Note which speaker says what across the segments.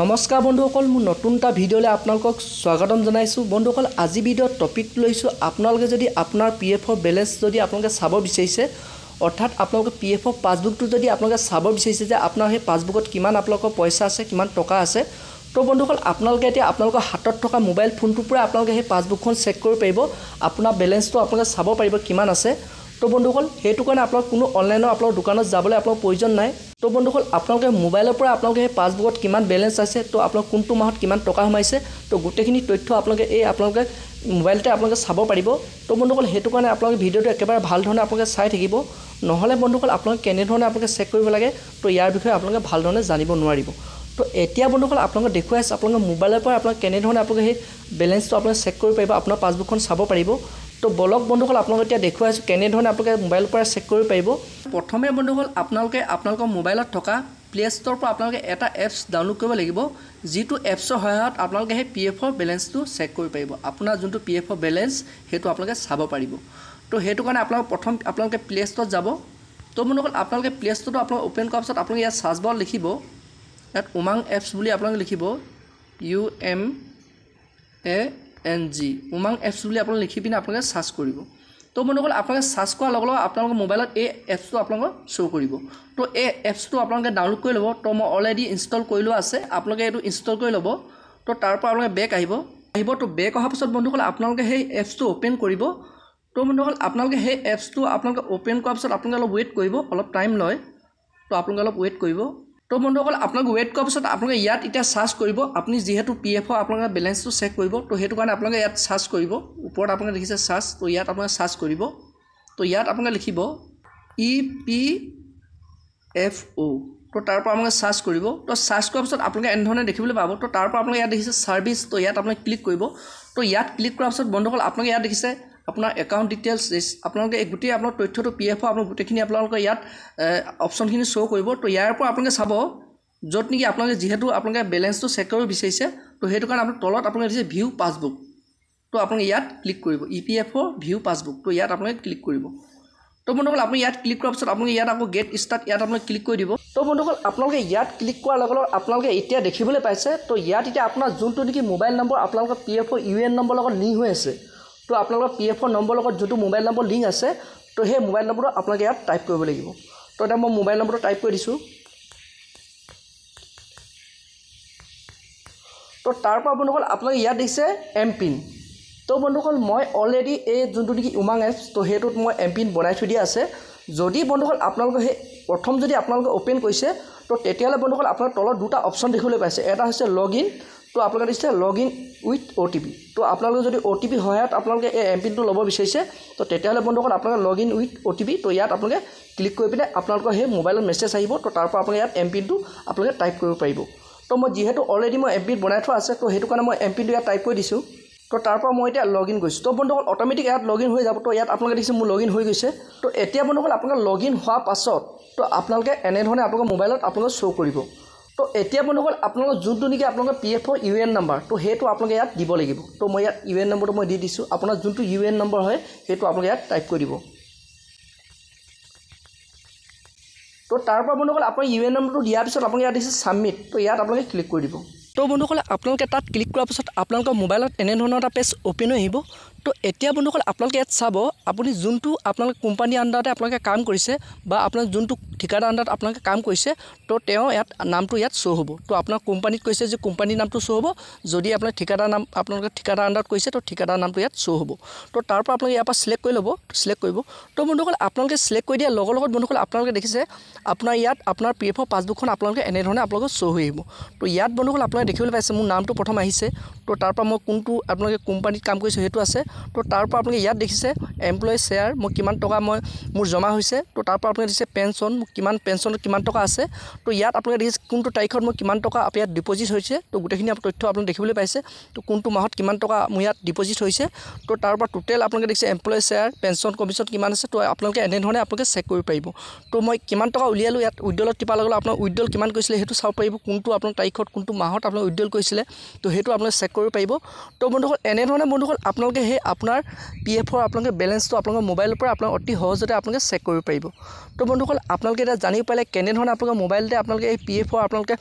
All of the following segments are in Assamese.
Speaker 1: নমস্কাৰ বন্ধুসকল, মোৰ নতুন এটা ভিডিঅ'লৈ আপোনালোকক স্বাগতম জনাইছোঁ। বন্ধুসকল, আজি ভিডিঅ'ত টপিক লৈছোঁ, আপোনালোকে যদি আপোনাৰ পিএফৰ বেলেঞ্চ যদি আপোনালোকে চাব বিচাৰিছে, অৰ্থাৎ আপোনালোকে পিএফৰ পাছবুকটো যদি আপোনালোকে চাব বিচাৰিছে যে আপোনাৰ সেই পাছবুকত কিমান আপোনালোকৰ পইচা আছে, কিমান টকা আছে। তো বন্ধুসকল, আপোনালোকে এতিয়া আপোনালোকৰ হাতত থকা মোবাইল ফোনটোৰ পৰা আপোনালোকে সেই পাছবুকখন চেক কৰিব পাৰিব, আপোনাৰ বেলেঞ্চটো আপোনালোকে চাব পাৰিব কিমান আছে। তো বন্ধুসকল, সেইটো কাৰণে আপোনালোক কোনো অনলাইনৰ আপোনালোকৰ দোকানত যাবলৈ আপোনালোকৰ প্ৰয়োজন নাই। তো বন্ধুসকল, আপোনালোকে মোবাইলৰ পৰা আপোনালোকে সেই পাছবুকত কিমান বেলেঞ্চ আছে, তো আপোনালোক কোনটো মাহত কিমান টকা সোমাইছে, তো গোটেইখিনি তথ্য আপোনালোকে মোবাইলতে আপোনালোকে চাব পাৰিব। তো বন্ধুসকল, সেইটো কাৰণে আপোনালোকে ভিডিঅ'টো একেবাৰে ভাল ধৰণে আপোনালোকে চাই থাকিব, নহ'লে বন্ধুসকল আপোনালোকে কেনেধৰণে আপোনালোকে চেক কৰিব লাগে, তো ইয়াৰ বিষয়ে আপোনালোকে ভাল ধৰণে জানিব নোৱাৰিব। তো এতিয়া বন্ধুসকল, আপোনালোকে দেখুৱাই আছে আপোনালোকে মোবাইলৰ পৰা আপোনালোকে কেনেধৰণে আপোনালোকে সেই বেলেঞ্চটো আপোনালোকে চেক কৰিব পাৰিব, আপোনাৰ পাছবুকখন চাব পাৰিব। তো বলক বন্ধুসকল, আপোনালোকে এতিয়া দেখুৱাই আছোঁ কেনেধৰণে আপোনালোকে মোবাইলৰ পৰা চেক কৰিব পাৰিব। প্ৰথমে বন্ধুসকল, আপোনালোকৰ মোবাইলত থকা প্লে ষ্ট'ৰৰ পৰা আপোনালোকে এটা এপছ ডাউনলোড কৰিব লাগিব, যিটো এপছৰ সহায়ত আপোনালোকে সেই পিএফৰ বেলেঞ্চটো চেক কৰিব পাৰিব। আপোনাৰ যোনটো পিএফৰ বেলেঞ্চ সেইটো আপোনালোকে চাব পাৰিব। তো সেইটো কাৰণে আপোনালোকে প্লে ষ্ট'ৰত যাব। তো বন্ধুসকল, আপোনালোকে প্লে ষ্ট'ৰটো আপোনালোকে অ'পেন কৰাৰ পিছত আপোনালোকে ইয়াত চাৰ্চ বাৰত লিখিব, ইয়াত উমাং এপছ বুলি আপোনালোকে লিখিব, UMANG উমাং এপছ বুলি আপোনালোকে লিখি পিনে আপোনালোকে চাৰ্চ কৰিব। তো বন্ধুসকল, আপোনালোকে চাৰ্চ কৰাৰ লগে লগে আপোনালোকৰ মোবাইলত এই এপছটো আপোনালোকক শ্ব' কৰিব। তো এই এপছটো আপোনালোকে ডাউনলোড কৰি ল'ব। তো মই অলৰেডি ইনষ্টল কৰি লোৱা আছে, আপোনালোকে এইটো ইনষ্টল কৰি ল'ব। তো তাৰ পৰা আপোনালোকে বেক আহিব। তো বেক অহাৰ পিছত বন্ধুসকল, আপোনালোকে সেই এপছটো অ'পেন কৰিব। তো বন্ধুসকল, আপোনালোকে সেই এপছটো আপোনালোকে অ'পেন কৰাৰ পিছত আপোনালোকে অলপ ৱেইট কৰিব, অলপ টাইম লয়। তো আপোনালোকে অলপ ৱেইট কৰিব। তো বন্ধুসকল, আপোনালোকে ৱেইট কৰাৰ পিছত আপোনালোকে ইয়াত এতিয়া চাৰ্চ কৰিব, আপুনি যিহেতু পিএফৰ আপোনালোকে বেলেঞ্চটো চেক কৰিব। তো সেইটো কাৰণে আপোনালোকে ইয়াত চাৰ্চ কৰিব, ওপৰত আপোনালোকে দেখিছে চাৰ্চ। তো ইয়াত আপোনালোকে চাৰ্চ কৰিব। তো ইয়াত আপোনালোকে লিখিব EPFO। তো তাৰ পৰা আপোনালোকে চাৰ্চ কৰিব। তো চাৰ্চ কৰাৰ পিছত আপোনালোকে এনেধৰণে দেখিবলৈ পাব। তো তাৰ পৰা আপোনালোকে ইয়াত দেখিছে ছাৰ্ভিচ। তো ইয়াত আপোনালোকে ক্লিক কৰিব। তো ইয়াত ক্লিক কৰাৰ পিছত বন্ধুসকল, আপোনালোকে ইয়াত দেখিছে আপোনাৰ একাউণ্ট ডিটেইলছ। আপোনালোকে এই গোটেই আপোনাৰ তথ্যটো পিএফৰ আপোনালোকে গোটেইখিনি আপোনালোকে ইয়াত অপশ্যনখিনি শ্ব' কৰিব। তো ইয়াৰ পৰা আপোনালোকে চাব য'ত নেকি আপোনালোকে যিহেতু আপোনালোকে বেলেঞ্চটো চেক কৰিব বিচাৰিছে, তো সেইটো কাৰণে আপোনাৰ তলত আপোনালোকে দিছে ভিউ পাছবুক। তো আপোনালোকে ইয়াত ক্লিক কৰিব, EPFৰ ভিউ পাছবুক। তো ইয়াত আপোনালোকে ক্লিক কৰিব। তো বন্ধুসকল, আপুনি ইয়াত ক্লিক কৰাৰ পিছত আপোনালোকে ইয়াত আকৌ গেট ষ্টাৰ্ট ইয়াত আপোনালোকে ক্লিক কৰি দিব। তো বন্ধুসকল, আপোনালোকে ইয়াত ক্লিক কৰাৰ লগে লগে আপোনালোকে এতিয়া দেখিবলৈ পাইছে, তো ইয়াত এতিয়া আপোনাৰ যোনটো নেকি মোবাইল নম্বৰ আপোনালোকৰ PFৰ UN নম্বৰৰ লগত লিংক হৈ আছে, তো আপোনালোকৰ PFৰ নম্বৰৰ লগত যোনটো মোবাইল নম্বৰ লিংক আছে, তো সেই মোবাইল নম্বৰটো আপোনালোকে ইয়াত টাইপ কৰিব লাগিব। তো এতিয়া মই মোবাইল নম্বৰটো টাইপ কৰি দিছোঁ। তো তাৰ পৰা বন্ধুসকল, আপোনালোকে ইয়াত দিছে এমপিন। তো বন্ধুসকল, মই অলৰেডি এই যোনটো নেকি উমাং এপছ, তো সেইটোত মই এমপিন বনাই থৈ দিয়া আছে। যদি বন্ধুসকল আপোনালোকে সেই প্ৰথম যদি আপোনালোকে অ'পেন কৰিছে, তো তেতিয়াহ'লে বন্ধুসকল আপোনাৰ তলত দুটা অপশ্যন দেখিবলৈ পাইছে। এটা হৈছে লগ ইন, তো আপোনালোকে দিছে লগ ইন উইথ OTP। তো আপোনালোকে যদি OTP সহায়ত আপোনালোকে এই এমপিনটো ল'ব বিচাৰিছে, তো তেতিয়াহ'লে বন্ধুসকল আপোনালোকে লগ ইন উইথ OTP। তো ইয়াত আপোনালোকে ক্লিক কৰি পিনে আপোনালোকৰ সেই মোবাইলত মেছেজ আহিব। তো তাৰ পৰা আপোনালোকে ইয়াত এমপিনটো আপোনালোকে টাইপ কৰিব পাৰিব। তো মই যিহেতু অলৰেডি মই এমপিন বনাই থোৱা আছে, তো সেইটো কাৰণে মই এমপিনটো ইয়াত টাইপ কৰি দিছোঁ। তো তাৰ পৰা মই এতিয়া লগ ইন কৰিছোঁ। তো বন্ধুসকল, অট'মেটিক ইয়াত লগ ইন হৈ যাব। তো ইয়াত আপোনালোকে দেখিছে মোৰ লগ ইন হৈ গৈছে। তো এতিয়া বন্ধুসকল, আপোনালোকে লগ ইন হোৱাৰ পাছত তো আপোনালোকে এনেধৰণে আপোনালোকৰ মোবাইলত আপোনালোকে শ্ব' কৰিব। তো এতিয়া বন্ধুসকল, আপোনালোকৰ যোনটো নেকি আপোনালোকৰ PFৰ UN নম্বৰ, তো সেইটো আপোনালোকে ইয়াত দিব লাগিব। তো মই ইয়াত UN নম্বৰটো মই দি দিছোঁ। আপোনাৰ যোনটো UN নম্বৰ হয় সেইটো আপোনালোকে ইয়াত টাইপ কৰি দিব। তো তাৰ পৰা বন্ধুসকল, আপোনাৰ UN নম্বৰটো দিয়াৰ পিছত আপোনালোকে ইয়াত দিছে ছাবমিট। তো ইয়াত আপোনালোকে ক্লিক কৰি দিব। তো বন্ধুসকল, আপোনালোকে তাত ক্লিক কৰাৰ পিছত আপোনালোকৰ মোবাইলত এনেধৰণৰ এটা পেজ অ'পেন হৈ আহিব। তো এতিয়া বন্ধুসকল, আপোনালোকে ইয়াত চাব, আপুনি যোনটো আপোনালোকে কোম্পানীৰ আণ্ডাৰতে আপোনালোকে কাম কৰিছে বা আপোনাৰ যোনটো ঠিকাদাৰ আণ্ডাৰত আপোনালোকে কাম কৰিছে, তো তেওঁ ইয়াত নামটো ইয়াত শ্ব' হ'ব। তো আপোনাৰ কোম্পানীত কৈছে যে কোম্পানীৰ নামটো শ্ব' হ'ব। যদি আপোনাৰ আপোনালোকে ঠিকাদাৰ আণ্ডাৰত কৰিছে, তো ঠিকাদাৰ নামটো ইয়াত শ্ব' হ'ব। তো তাৰ পৰা আপোনালোকে ইয়াৰ পৰা চিলেক্ট কৰি ল'ব, চিলেক্ট কৰিব। তো বন্ধুসকল, আপোনালোকে চিলেক্ট কৰি দিয়াৰ লগত বন্ধুসকল, আপোনালোকে দেখিছে আপোনাৰ ইয়াত আপোনাৰ PFৰ পাছবুকখন আপোনালোকে এনেধৰণে আপোনালোকে শ্ব' হৈ আহিব। তো ইয়াত বন্ধুসকল, আপোনালোকে দেখিবলৈ পাইছে মোৰ নামটো প্ৰথম আহিছে। তো তাৰ পৰা মই কোনটো আপোনালোকে কোম্পানীত কাম কৰিছোঁ সেইটো আছে। তো তাৰ পৰা আপোনালোকে ইয়াত দেখিছে এমপ্লয়ী শ্বেয়াৰ মোৰ কিমান টকা মোৰ জমা হৈছে। তো তাৰ পৰা আপোনালোকে দেখিছে পেঞ্চন মোক পেঞ্চনত কিমান টকা আছে। তো ইয়াত আপোনালোকে দেখিছে কোনটো তাৰিখত মোৰ কিমান টকা ইয়াত ডিপ'জিট হৈছে। তো গোটেইখিনি তথ্য আপোনালোকে দেখিবলৈ পাইছে। তো কোনটো মাহত কিমান টকা মোৰ ইয়াত ডিপ'জিট হৈছে। তো তাৰ পৰা টোটেল আপোনালোকে দেখিছে এমপ্লয়ী শ্বেয়াৰ পেঞ্চন কমিশ্যন কিমান আছে। তো আপোনালোকে এনেধৰণে আপোনালোকে চেক কৰিব পাৰিব। তো মই কিমান টকা উলিয়ালোঁ, ইয়াত উইড্ৰলত টিপাৰ লগে লগে আপোনাৰ উইড্ৰল কিমান কৰিছিলে সেইটো চাব পাৰিব, কোনটো আপোনাৰ তাৰিখত কোনটো মাহত আপোনালোকে উইড্ৰল কৰিছিলে। তো সেইটো আপোনালোকে চেক কৰিব পাৰিব। তো বন্ধুসকল, এনেধৰণে বন্ধুসকল আপোনালোকে সেই আপোনাৰ PFৰ আপোনালোকে বেলেঞ্চটো আপোনালোকৰ মোবাইলৰ পৰা আপোনালোকে অতি সহজতে আপোনালোকে চেক কৰিব পাৰিব তো বন্ধুসকল আপোনালোকে এটা জানিব পাৰিলে কেনেধৰণে আপোনালোকৰ মোবাইলতে আপোনালোকে এই PFৰ আপোনালোকে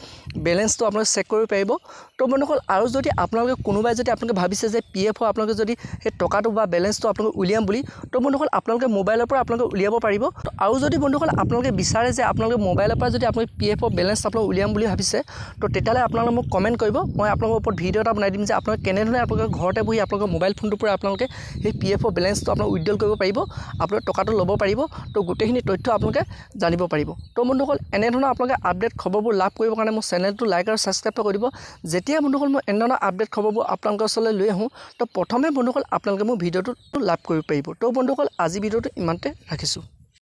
Speaker 1: বেলেঞ্চটো আপোনালোকে চেক কৰিব পাৰিব তো বন্ধুসকল আৰু যদি আপোনালোকে কোনোবাই যদি আপোনালোকে ভাবিছে যে PFৰ আপোনালোকে যদি সেই টকাটো বা বেলেঞ্চটো আপোনালোকে উলিয়াম বুলি তো বন্ধুসকল আপোনালোকে মোবাইলৰ পৰা আপোনালোকে উলিয়াব পাৰিব তো আৰু যদি বন্ধুসকল আপোনালোকে বিচাৰে যে আপোনালোকে মোবাইলৰ পৰা যদি আপোনালোকে PFৰ বেলেঞ্চ আপোনালোকে উলিয়াম বুলি ভাবিছে তো তেতিয়ালে আপোনালোকে মোক কমেন্ট কৰিব মই আপোনালোকৰ ওপৰত ভিডিও এটা বনাই দিম যে আপোনালোকে কেনেধৰণে আপোনালোকে ঘৰতে বহি আপোনালোকৰ মোবাইল ফোনটোৰ পৰা আপোনালোকে সেই PFৰ বেলেঞ্চটো আপোনালোকে উইথড্ৰল কৰিব পাৰিব আপোনালোকে টকাটো ল'ব পাৰিব তো গোটেইখিনি তথ্য আপোনালোকে জানিব পাৰিব তো বন্ধুসকল এনেধৰণৰ আপোনালোকে আপডেট খবৰবোৰ লাভ কৰিবৰ কাৰণে মোৰ চেনেলটো লাইক আৰু সাবস্ক্ৰাইব কৰি দিব যেতিয়া বন্ধুসকল মই এনেধৰণৰ আপডেট খবৰবোৰ আপোনালোকৰ ওচৰলৈ লৈ আহোঁ তো প্ৰথমে বন্ধুসকল আপোনালোকে মোৰ ভিডিওটো লাভ কৰিব পাৰিব তো বন্ধুসকল আজি ভিডিওটো ইমানতে ৰাখিছোঁ